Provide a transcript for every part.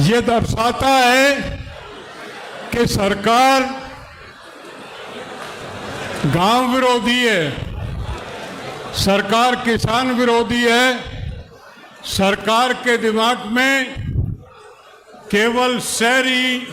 ये दर्शाता है कि सरकार गांव विरोधी है, सरकार किसान विरोधी है। सरकार के दिमाग में केवल शहरी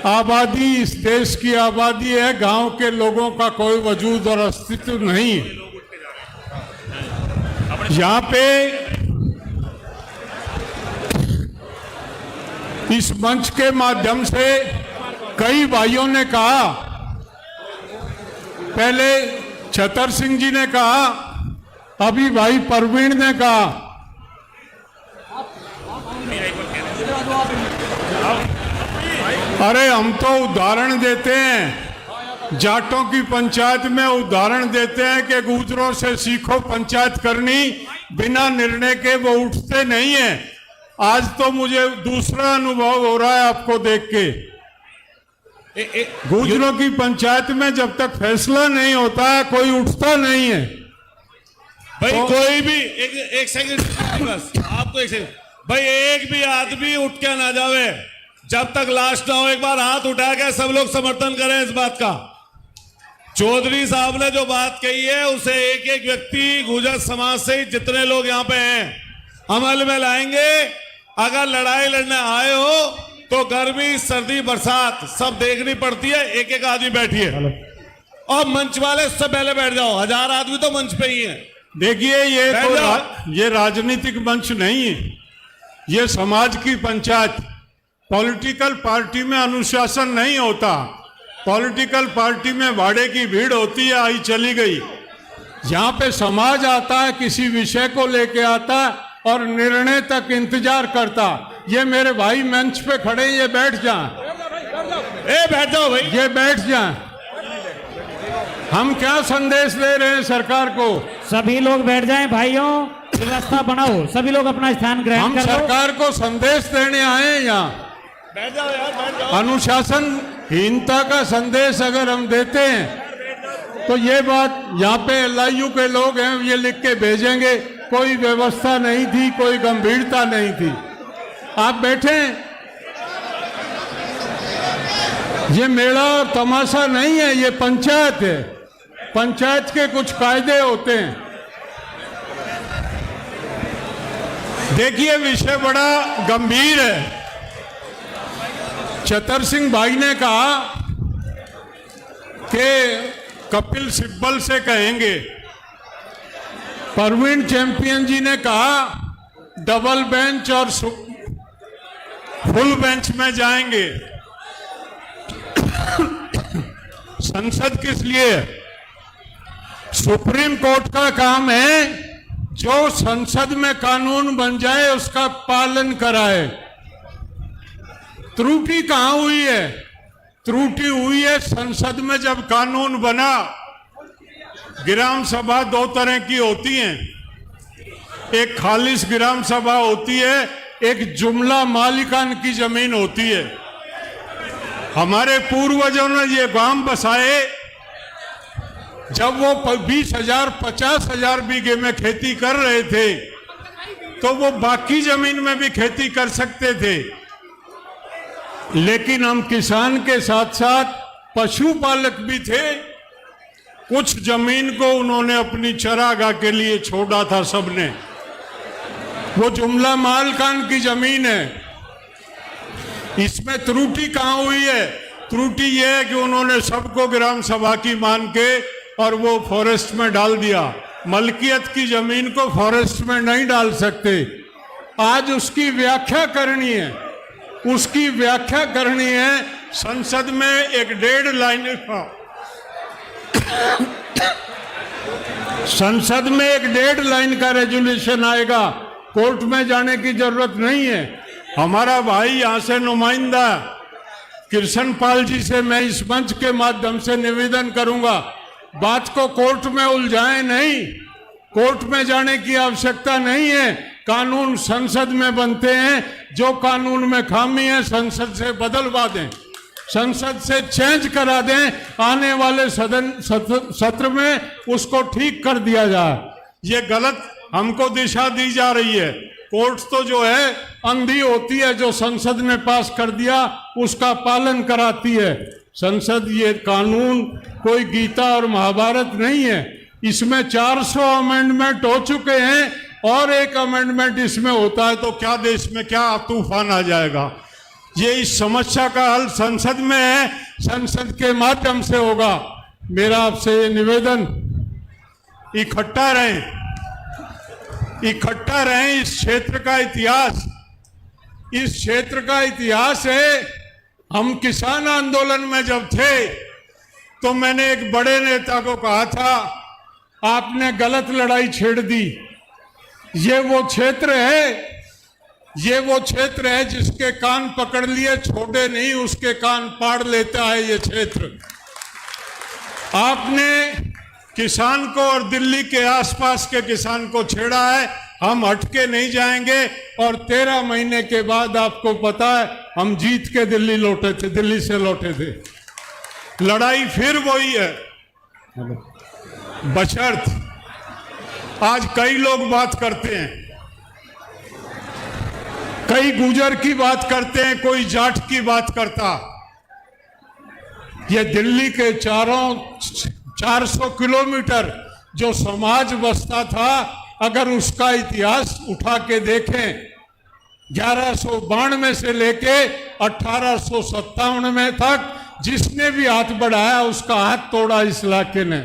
आबादी, इस देश की आबादी है, गांव के लोगों का कोई वजूद और अस्तित्व नहीं है। यहाँ पे इस मंच के माध्यम से कई भाइयों ने कहा, पहले छतर सिंह जी ने कहा, अभी भाई परवीन ने कहा, अरे हम तो उदाहरण देते हैं, जाटों की पंचायत में उदाहरण देते हैं कि गुजरों से सीखो पंचायत करनी, बिना निर्णय के वो उठते नहीं है। आज तो मुझे दूसरा अनुभव हो रहा है आपको देख के। गुजरों की पंचायत में जब तक फैसला नहीं होता है कोई उठता नहीं है। भाई तो, कोई भी एक सेकंड बस, आपको एक सेकंड भाई, एक भी आदमी उठ के ना जावे जब तक लास्ट ना हो। एक बार हाथ उठा के सब लोग समर्थन करें इस बात का। चौधरी साहब ने जो बात कही है उसे एक एक व्यक्ति गुर्जर समाज से ही जितने लोग यहाँ पे हैं अमल में लाएंगे। अगर लड़ाई लड़ने आए हो तो गर्मी सर्दी बरसात सब देखनी पड़ती है। एक एक आदमी बैठिए और मंच वाले उससे पहले बैठ जाओ। 1000 आदमी तो मंच पे ही है। देखिए ये राजनीतिक मंच नहीं है, ये समाज की पंचायत। पॉलिटिकल पार्टी में अनुशासन नहीं होता, पॉलिटिकल पार्टी में भाड़े की भीड़ होती है, आई चली गई। यहाँ पे समाज आता है, किसी विषय को लेके आता है और निर्णय तक इंतजार करता। ये मेरे भाई मंच पे खड़े, ये बैठ जाएं। बैठ जाओ भाई, ये बैठ जाएं। हम क्या संदेश दे रहे हैं सरकार को? सभी लोग बैठ जाएं भाइयों, व्यवस्था बनाओ, सभी लोग अपना स्थान ग्रहण करो। हम सरकार को संदेश देने आए हैं यहाँ। बैठ जाओ यार, बैठ जाओ। अनुशासनहीनता का संदेश अगर हम देते हैं तो ये बात, यहाँ पे LIU के लोग हैं, ये लिख के भेजेंगे कोई व्यवस्था नहीं थी, कोई गंभीरता नहीं थी। आप बैठे, ये मेला और तमाशा नहीं है, ये पंचायत है। पंचायत के कुछ कायदे होते हैं। देखिए विषय बड़ा गंभीर है। छतर सिंह भाई ने कहा कि कपिल सिब्बल से कहेंगे, परवीन चैंपियन जी ने कहा डबल बेंच और फुल बेंच में जाएंगे। संसद किस लिए? सुप्रीम कोर्ट का काम है जो संसद में कानून बन जाए उसका पालन कराए। त्रुटि कहां हुई है? त्रुटि हुई है संसद में जब कानून बना। ग्राम सभा 2 तरह की होती हैं, एक खालिस ग्राम सभा होती है, एक जुमला मालिकान की जमीन होती है। हमारे पूर्वजों ने ये गांव बसाए जब वो 20,000 50,000 बीघे में खेती कर रहे थे तो वो बाकी जमीन में भी खेती कर सकते थे। लेकिन हम किसान के साथ साथ पशुपालक भी थे। कुछ जमीन को उन्होंने अपनी चरागाह के लिए छोड़ा था सबने। वो जुमला मालकान की जमीन है। इसमें त्रुटि कहां हुई है? त्रुटि यह है कि उन्होंने सबको ग्राम सभा की मान के और वो फॉरेस्ट में डाल दिया। मलकियत की जमीन को फॉरेस्ट में नहीं डाल सकते। आज उसकी व्याख्या करनी है, उसकी व्याख्या करनी है। संसद में एक 1.5 लाइन का, संसद में एक 1.5 लाइन का रेजोल्यूशन आएगा। कोर्ट में जाने की जरूरत नहीं है। हमारा भाई यहाँ से नुमाइंदा कृष्ण पाल जी से मैं इस मंच के माध्यम से निवेदन करूंगा, बात को कोर्ट में उलझाएं नहीं। कोर्ट में जाने की आवश्यकता नहीं है। कानून संसद में बनते हैं, जो कानून में खामी है संसद से बदलवा दें, संसद से चेंज करा दें। आने वाले सत्र में उसको ठीक कर दिया जाए। ये गलत हमको दिशा दी जा रही है। कोर्ट तो जो है अंधी होती है, जो संसद ने पास कर दिया उसका पालन कराती है। संसद, ये कानून कोई गीता और महाभारत नहीं है। इसमें 400 अमेंडमेंट हो चुके हैं और एक अमेंडमेंट इसमें होता है तो क्या देश में क्या तूफान आ जाएगा। ये इस समस्या का हल संसद में है, संसद के माध्यम से होगा। मेरा आपसे ये निवेदन, इकट्ठा रहें। इस क्षेत्र का इतिहास है। हम किसान आंदोलन में जब थे तो मैंने एक बड़े नेता को कहा था, आपने गलत लड़ाई छेड़ दी। ये वो क्षेत्र है जिसके कान पकड़ लिए छोड़े नहीं, उसके कान पाड़ लेता है ये क्षेत्र। आपने किसान को और दिल्ली के आसपास के किसान को छेड़ा है, हम हटके नहीं जाएंगे। और 13 महीने के बाद आपको पता है हम जीत के दिल्ली से लौटे थे। लड़ाई फिर वही है, बशर्त आज कई लोग बात करते हैं, कई गुजर की बात करते हैं, कोई जाट की बात करता। ये दिल्ली के चारों 400 किलोमीटर जो समाज बसता था, अगर उसका इतिहास उठा के देखें, 1192 से लेके 1857 में तक जिसने भी हाथ बढ़ाया उसका हाथ तोड़ा इस इलाके ने।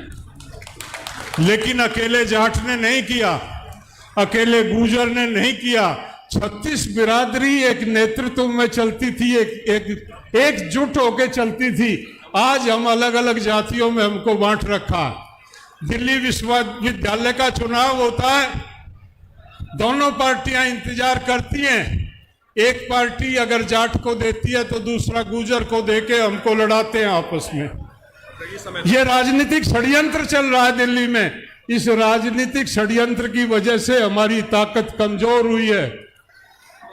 लेकिन अकेले जाट ने नहीं किया, अकेले गुजर ने नहीं किया। 36 बिरादरी एक नेतृत्व में चलती थी, एकजुट होके चलती थी। आज हम अलग अलग जातियों में हमको बांट रखा। दिल्ली विश्वविद्यालय का चुनाव होता है, दोनों पार्टियां इंतजार करती हैं। एक पार्टी अगर जाट को देती है तो दूसरा गुजर को देके हमको लड़ाते हैं आपस में। ये राजनीतिक षड्यंत्र चल रहा है दिल्ली में। इस राजनीतिक षड्यंत्र की वजह से हमारी ताकत कमजोर हुई है।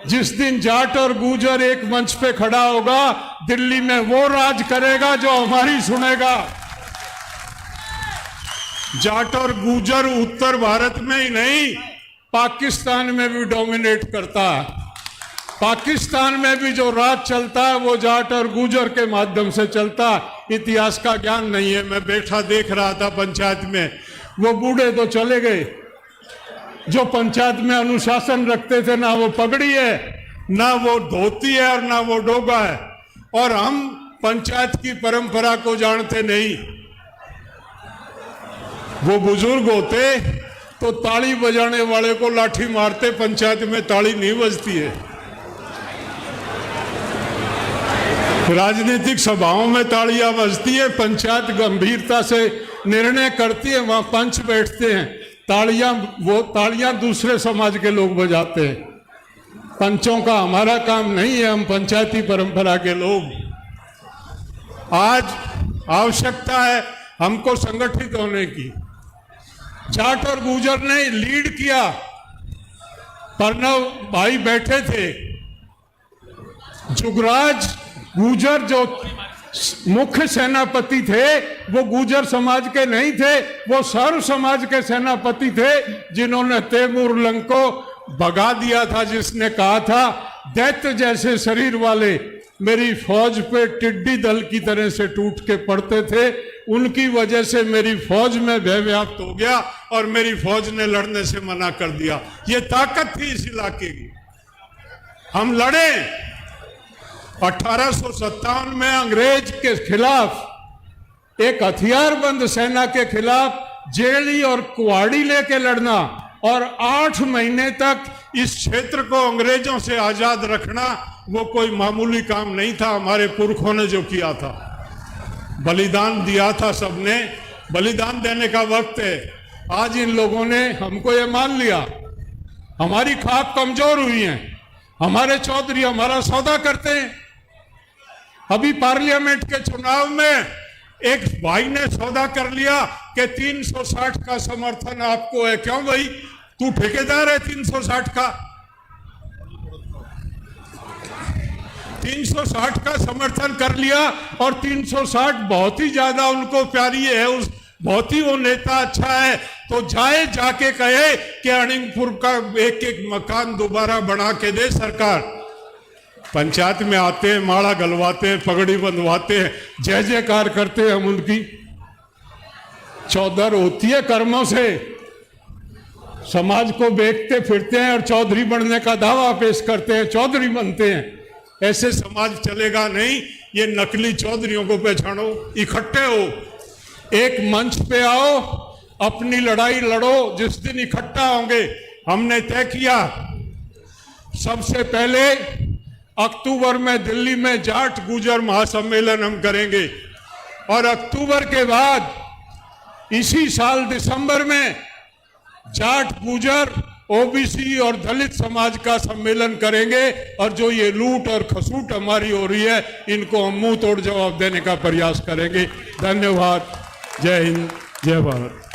जिस दिन जाट और गुजर एक मंच पे खड़ा होगा, दिल्ली में वो राज करेगा जो हमारी सुनेगा। जाट और गुजर उत्तर भारत में ही नहीं, पाकिस्तान में भी डोमिनेट करता है। पाकिस्तान में भी जो राज चलता है वो जाट और गुजर के माध्यम से चलता है। इतिहास का ज्ञान नहीं है। मैं बैठा देख रहा था पंचायत में, वो बूढ़े तो चले गए जो पंचायत में अनुशासन रखते थे। ना वो पगड़ी है, ना वो धोती है और ना वो डोगा है। और हम पंचायत की परंपरा को जानते नहीं। वो बुजुर्ग होते तो ताली बजाने वाले को लाठी मारते, पंचायत में ताली नहीं बजती है। राजनीतिक सभाओं में तालियां बजती है, पंचायत गंभीरता से निर्णय करती है, वहां पंच बैठते हैं, तालियां दूसरे समाज के लोग बजाते हैं। पंचों का हमारा काम नहीं है, हम पंचायती परंपरा के लोग। आज आवश्यकता है हमको संगठित होने की। जाट और गुजर ने लीड किया। प्रणव भाई बैठे थे, जुगराज गुजर जो मुख्य सेनापति थे वो गुजर समाज के नहीं थे, वो सर्व समाज के सेनापति थे, जिन्होंने तैमूर लंग को भगा दिया था, जिसने कहा था दैत्य जैसे शरीर वाले मेरी फौज पे टिड्डी दल की तरह से टूट के पड़ते थे। उनकी वजह से मेरी फौज में भय व्याप्त हो गया और मेरी फौज ने लड़ने से मना कर दिया। ये ताकत थी इस इलाके की। हम लड़े। 1857 में अंग्रेज के खिलाफ, एक हथियारबंद सेना के खिलाफ जेली और कुहाड़ी लेके लड़ना और 8 महीने तक इस क्षेत्र को अंग्रेजों से आजाद रखना, वो कोई मामूली काम नहीं था। हमारे पुरखों ने जो किया था, बलिदान दिया था, सबने बलिदान देने का वक्त है। आज इन लोगों ने हमको ये मान लिया, हमारी खाक कमजोर हुई है, हमारे चौधरी हमारा सौदा करते हैं। अभी पार्लियामेंट के चुनाव में एक भाई ने सौदा कर लिया कि 360 का समर्थन आपको है। क्यों भाई, तू ठेकेदार है 360 का? 360 का समर्थन कर लिया और 360 बहुत ही ज्यादा उनको प्यारी है, उस बहुत ही वो नेता अच्छा है तो जाके कहे कि अणिंगपुर का एक एक मकान दोबारा बना के दे सरकार। पंचायत में आते हैं, माड़ा गलवाते हैं, पगड़ी बंधवाते हैं, जय जयकार करते हैं हम उनकी। चौधर होती है कर्मों से, समाज को बेचते फिरते हैं और चौधरी बनने का दावा पेश करते हैं, चौधरी बनते हैं। ऐसे समाज चलेगा नहीं। ये नकली चौधरियों को पहचानो, इकट्ठे हो, एक मंच पे आओ, अपनी लड़ाई लड़ो। जिस दिन इकट्ठा होंगे, हमने तय किया सबसे पहले अक्टूबर में दिल्ली में जाट गुजर महासम्मेलन हम करेंगे, और अक्टूबर के बाद इसी साल दिसंबर में जाट गुजर ओबीसी और दलित समाज का सम्मेलन करेंगे। और जो ये लूट और खसूट हमारी हो रही है, इनको हम मुंह तोड़ जवाब देने का प्रयास करेंगे। धन्यवाद। जय हिंद, जय भारत।